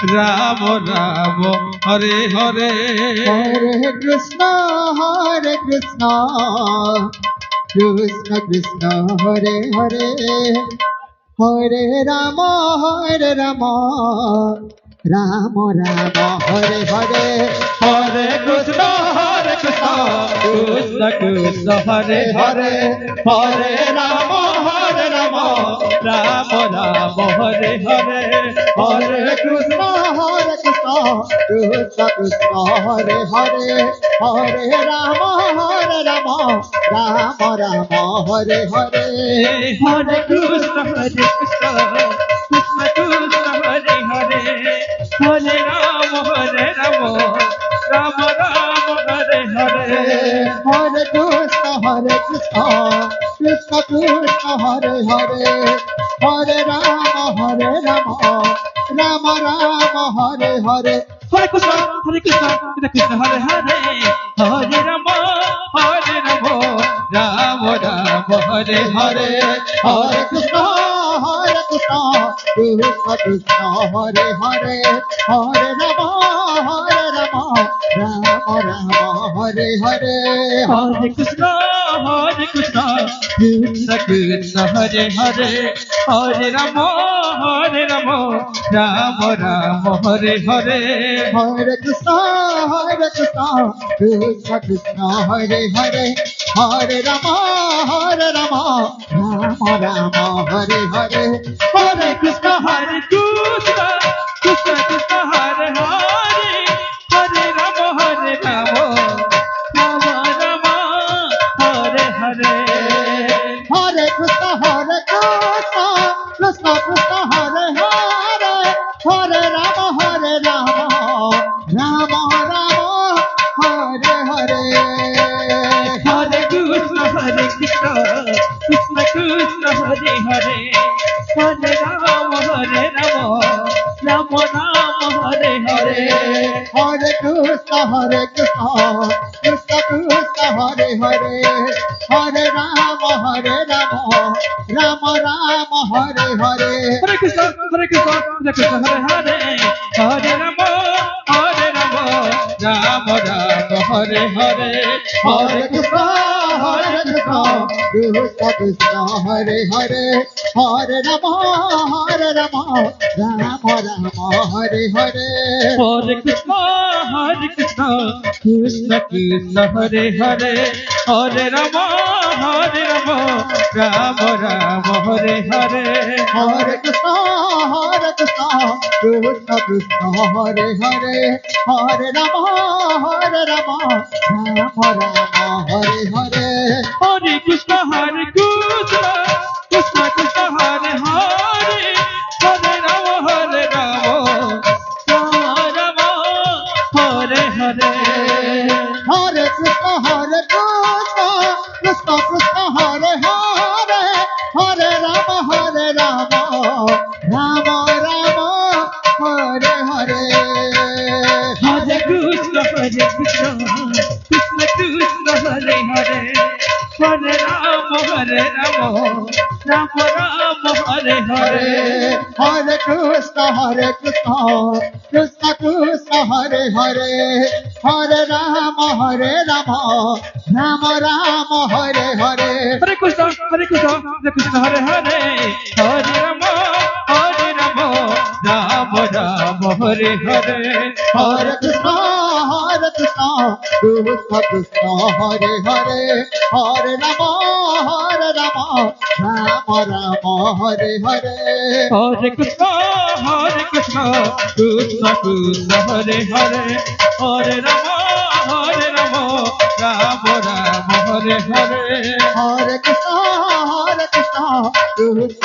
Ram Ram Hare Hare Hare Krishna Krishna Krishna Hare Hare Hare Ram Ram Ram Hare Hare Hare Krishna Krishna Krishna Hare Hare Hare Ram Ram Ram Hare Hare Hare Krishna Krishna Krishna Hare Hare Hare Ram Ram Ram Hare Hare Hare Krishna Krishna Krishna Hare Hare Hare Ram Ram Ram Hare Hare Hare Krishna Krishna Krishna Hare Hare Hare Ram Ram Ram Hare Hare Hare Krishna Krishna Krishna Hare Hare Hare Ram Ram Ram Hare Hare Hare Krishna Krishna Krishna Hare Hare Hare Ram Ram Hare Hare Hare Krishna Krishna Krishna Hare Hare Hare Ram Ram Ram Hare Hare Hare Krishna Krishna Hare Hare Hare Ram Ram Ram Hare Hare Hare Krishna Krishna Krishna Hare Hare Hare Ram Ram Ram Hare Hare Hare Krishna Krishna Krishna Hare Hare Hare Ram Ram Hare Hare Hare Krishna Krishna Krishna Hare Hare Hare Ram Ram Ram Hare Hare Hare Krishna Krishna Krishna Hare Hare Hare Ram Ram Ram Hare Hare Hare Krishna Krishna Hare Hare Hare Ram Ram Ram Hare Hare Hare Krishna Krishna Hare Hare Hare Ram Ram Ram Hare Hare Hare Krishna Krishna Krishna Hare Hare Hare Ram Ram Ram Hare Hare Hare Krishna Krishna Hare Hare Hare Ram Ram Hare Hare Hare Krishna Krishna Krishna Hare Hare Hare Ram Ram Ram Hare Hare Hare Krishna Krishna Krishna Hare Hare Hare Ram Ram Ram Hare Hare Hare Krishna Krishna Krishna Hare Hare Hare Ram Ram Ram Hare Hare Hare Krishna Krishna Krishna Hare Hare Hare Ram Ram Ram Hare Hare Hare Krishna Krishna Hare Hare Hare Ram Ram Ram Hare Hare Hare Krishna Krishna Krishna Hare Hare Hare Ram Ram Hare Hare Hare Krishna Krishna Krishna Hare Hare Hare Ram Ram Ram Hare Hare Hare Krishna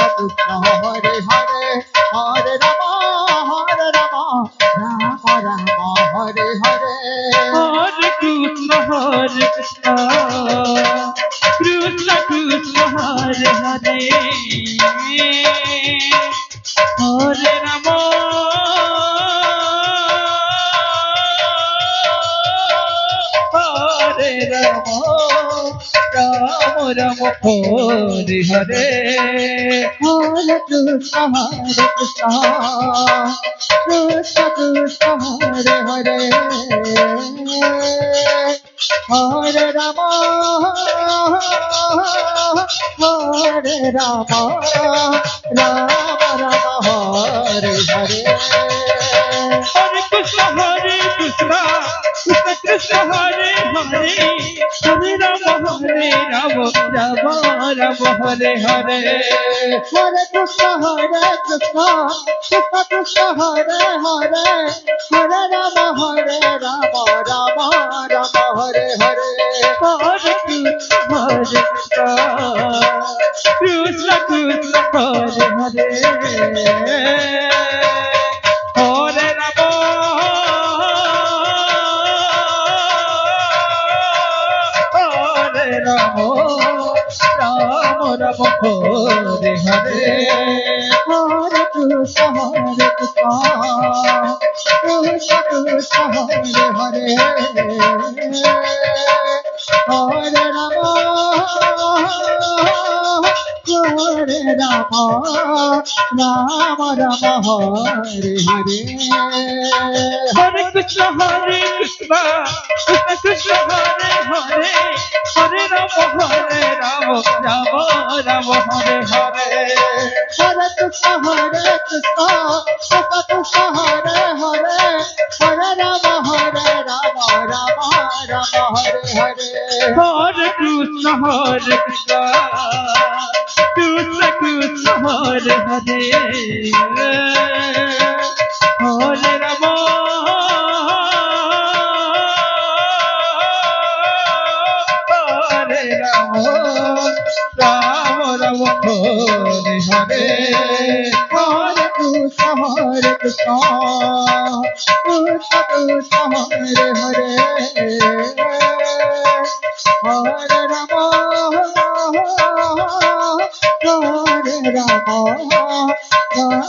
Krishna Hare Hare Hare Ram Ram Hare Hare Hare Krishna Krishna Krishna Hare Hare Hare Ram Hare Ram Ram Ram Hare Hare Hare Krishna Krishna Krishna Hare Hare Hare Rama Hare Rama Rama Rama Hare Hare Hare Krishna Krishna Krishna Hare Hare Hare Rama Rama Rama Hare Hare Hare Krishna Krishna Krishna Hare Hare Hare Rama Rama Rama Hare Hare Hare Krishna Krishna Krishna Hare Hare Hare Rama Hare Rama Rama Rama Hare Hare Hare Krishna Krishna Krishna Hare Hare Hare Rama Hare Rama Rama Rama Hare Hare Hare Krishna Krishna Krishna Hare Hare Hare Rama Rama Rama Hare Hare Hare Krishna Krishna Krishna Hare Hare Hare Rama Rama Rama Hare Hare Hare Krishna Krishna Krishna Hare Hare Hare Rama Hare Rama Rama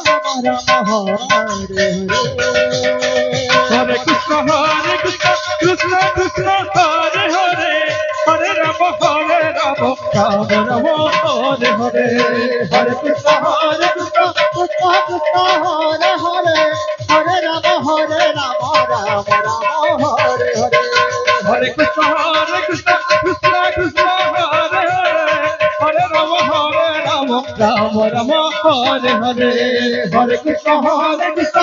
Rama Hare Hare Hare Krishna Krishna Krishna Hare Hare Hare Rama Hare Rama Rama Rama Hare Hare Hare Krishna Krishna Krishna Hare Hare Hare Rama Rama Rama Hare Hare Hare Krishna Krishna Krishna Hare Hare Hare Rama Rama Rama Hare Hare Hare Krishna Krishna Krishna Hare Hare Hare Rama Rama Rama Hare Hare Hare Krishna Krishna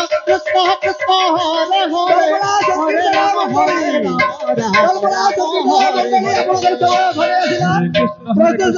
Krishna Hare Hare Hare Rama Rama Rama Hare Hare Hare Krishna